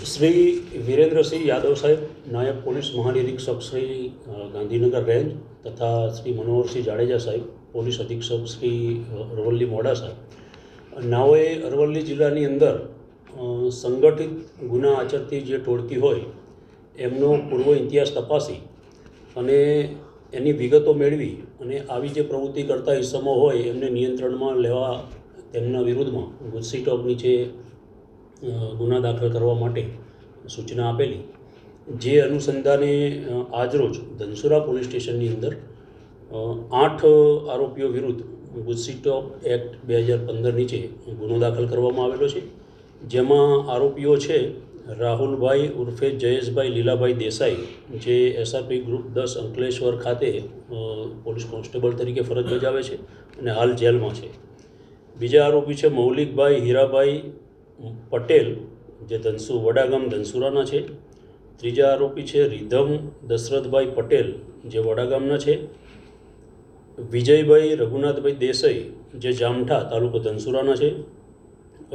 શ્રી વિરેન્દ્રસિંહ યાદવ સાહેબ, નાયબ police મહાનિરીક્ષક Shri Gandhinagar range તથા શ્રી મનોહરસિંહ જાડેજા સાહેબ, પોલીસ અધિક્ષક શ્રી અરવલ્લી મોડાસા, નાઓએ અરવલ્લી જિલ્લાની અંદર સંગઠિત ગુના આચરતી જે ટોળકી હોય એમનો પૂર્વ ઇતિહાસ તપાસી અને એની વિગતો મેળવી અને આવી જે પ્રવૃત્તિ કરતા ઇસમો હોય એમને નિયંત્રણમાં લેવા તેમના વિરુદ્ધમાં ગુજસી ટોક નીચે ગુના દાખલ કરવા માટે સૂચના આપેલી. જે અનુસંધાને આજરોજ ધનસુરા પોલીસ સ્ટેશનની અંદર 8 આરોપીઓ વિરુદ્ધ ગુજસી ટોક એક્ટ 2015 નીચે ગુનો દાખલ કરવામાં આવેલો છે. જેમાં આરોપીઓ છે રાહુલભાઈ ઉર્ફે જયેશભાઈ લીલાભાઈ દેસાઈ, જે એસઆરપી ગ્રુપ 10 અંકલેશ્વર ખાતે પોલીસ કોન્સ્ટેબલ તરીકે ફરજ બજાવે છે અને હાલ જેલમાં છે. બીજા આરોપી છે મૌલિકભાઈ હીરાભાઈ પટેલ, જે વડાગામ ધનસુરાના છે. ત્રીજા આરોપી છે રીધમ દશરથભાઈ પટેલ, જે વડાગામના છે. વિજયભાઈ રઘુનાથભાઈ દેસાઈ, જે જામઠા તાલુકો ધનસુરાના છે.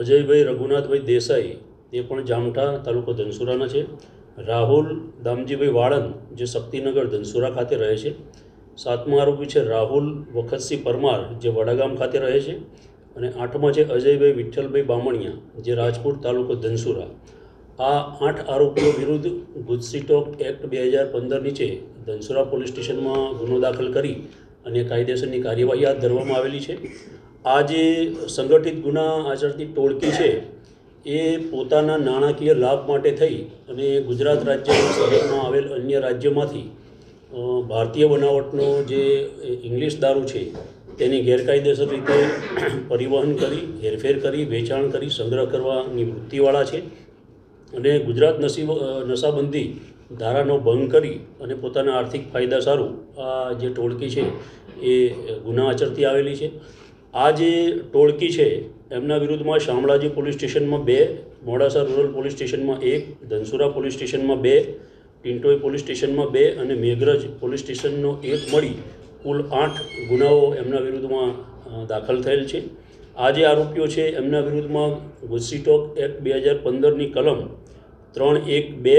અજયભાઈ રઘુનાથભાઈ દેસાઈ, તે પણ જામઠા તાલુકો ધનસુરાના છે. રાહુલ દામજીભાઈ વાળંદ, જે શક્તિનગર ધનસુરા ખાતે રહે છે. સાતમા આરોપી છે રાહુલ વખતસિંહ પરમાર, જે વડાગામ ખાતે રહે છે. અને આઠમા છે અજયભાઈ વિઠ્ઠલભાઈ બામણિયા, જે રાજપુર તાલુકો ધનસુરા. આ 8 આરોપીઓ વિરુદ્ધ ગુજસી ટોક એક્ટ 2015 નીચે ધનસુરા પોલીસ સ્ટેશનમાં ગુનો દાખલ કરી અને કાયદેસરની કાર્યવાહી હાથ ધરવામાં આવેલી છે. આ જે સંગઠિત ગુના આચરતી ટોળકી છે એ પોતાના નાણાકીય લાભ માટે થઈ અને ગુજરાત રાજ્યની સરહદમાં આવેલ અન્ય રાજ્યોમાંથી ભારતીય બનાવટનો જે ઇંગ્લિશ દારૂ છે તેની ગેરકાયદેસર રીતે પરિવહન કરી, હેરફેર કરી, વેચાણ કરી, સંગ્રહ કરવાની વૃત્તિવાળા છે. અને ગુજરાત નશાબંધી ધારાનો ભંગ કરી અને પોતાના આર્થિક ફાયદા સારું આ જે ટોળકી છે એ ગુના આચરતી આવેલી છે. આ જે ટોળકી છે એમના વિરુદ્ધમાં શામળાજી પોલીસ સ્ટેશનમાં 2, મોડાસા રૂરલ પોલીસ સ્ટેશનમાં 1, ધનસુરા પોલીસ સ્ટેશનમાં 2, ટિન્ટોઈ પોલીસ સ્ટેશનમાં 2 અને મેઘરજ પોલીસ સ્ટેશનનો 1 મળી કુલ 8 ગુનાઓ એમના વિરુદ્ધમાં દાખલ થયેલ છે. આ જે આરોપીઓ છે એમના વિરુદ્ધમાં ગુજસી ટોક એક્ટ 2015ની કલમ 3(1)(2),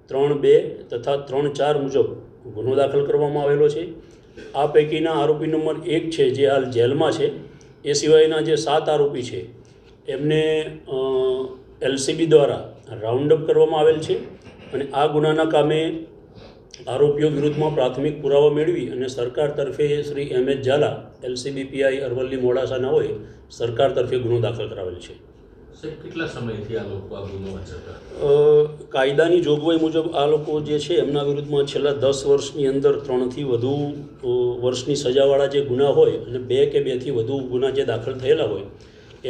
3(2) તથા 3(4) મુજબ ગુનો દાખલ કરવામાં આવેલો છે. આ પૈકીના આરોપી નંબર 1 છે જે હાલ જેલમાં છે. એ સિવાયના જે 7 આરોપી છે એમને એલસીબી દ્વારા રાઉન્ડ અપ કરવામાં આવેલ છે. અને આ ગુનાના કામે આરોપીઓ વિરુદ્ધમાં પ્રાથમિક પુરાવા મેળવી અને સરકાર તરફે શ્રી એમ.એચ. ઝાલા, એલસીબી પીઆઈ અરવલ્લી મોડાસાના હોય, સરકાર તરફે ગુનો દાખલ કરાવેલ છે. કેટલા સમયથી આ લોકો આ ગુનો આચરતા? કાયદાની જોગવાઈ મુજબ આ લોકો જે છે એમના વિરુદ્ધમાં છેલ્લા 10 વર્ષની અંદર 3 થી વધુ વર્ષની સજાવાળા જે ગુના હોય અને 2 કે 2થી વધુ ગુના જે દાખલ થયેલા હોય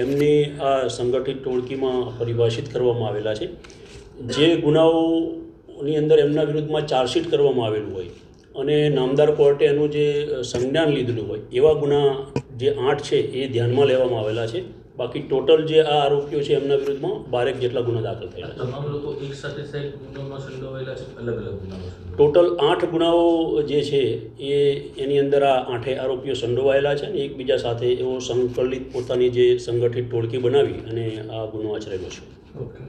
એમની આ સંગઠિત ટોળકીમાં પરિભાષિત કરવામાં આવેલા છે. જે ગુનાઓની અંદર એમના વિરુદ્ધમાં ચાર્જશીટ કરવામાં આવેલું હોય અને નામદાર કોર્ટે એનું જે સંજ્ઞાન લીધેલું હોય એવા ગુના જે 8 છે એ ધ્યાનમાં લેવામાં આવેલા છે. બાકી ટોટલ જે આ આરોપીઓ છે એમના વિરુદ્ધમાં 12 જેટલા ગુના દાખલ થયેલા છે. તમામ લોકો એક સાથે સાહેબ ગુનામાં સંડોવાયેલા છે, અલગ અલગ ગુનામાં? ટોટલ 8 ગુનાઓ જે છે એની અંદર આ 8 આરોપીઓ સંડોવાયેલા છે અને એકબીજા સાથે એવો સંકલિત પોતાની જે સંગઠિત ટોળકી બનાવી અને આ ગુનો આચરેલો છે. ઓકે.